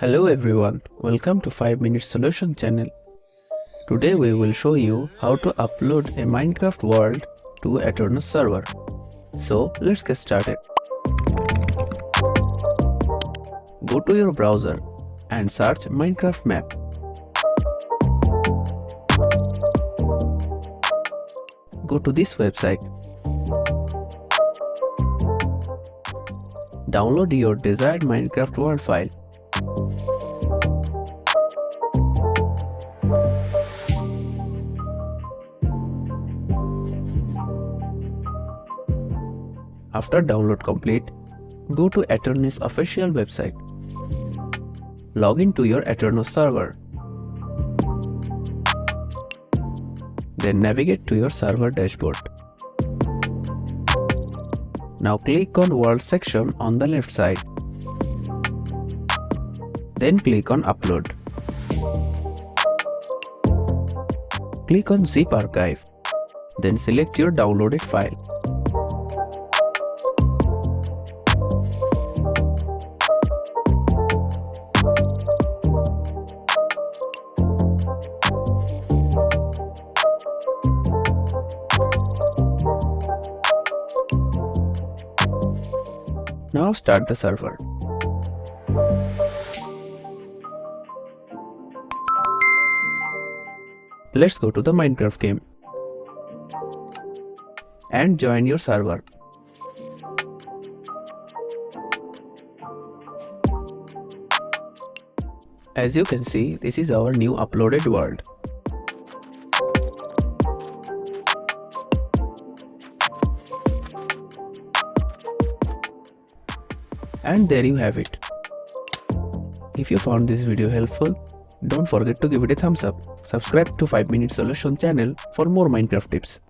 Hello everyone, welcome to 5 Minute Solution channel. Today we will show you how to upload a Minecraft world to Aternos server. So let's get started. Go to your browser and search Minecraft map. Go to this website. Download your desired Minecraft world file. After download complete, go to Aternos official website. Log in to your Aternos server. Then navigate to your server dashboard. Now click on World section on the left side. Then click on Upload. Click on Zip Archive. Then select your downloaded file. Now start the server. Let's go to the Minecraft game and join your server. As you can see, this is our new uploaded world. And there you have it. If you found this video helpful, don't forget to give it a thumbs up. Subscribe to 5 Minute Solution channel for more Minecraft tips.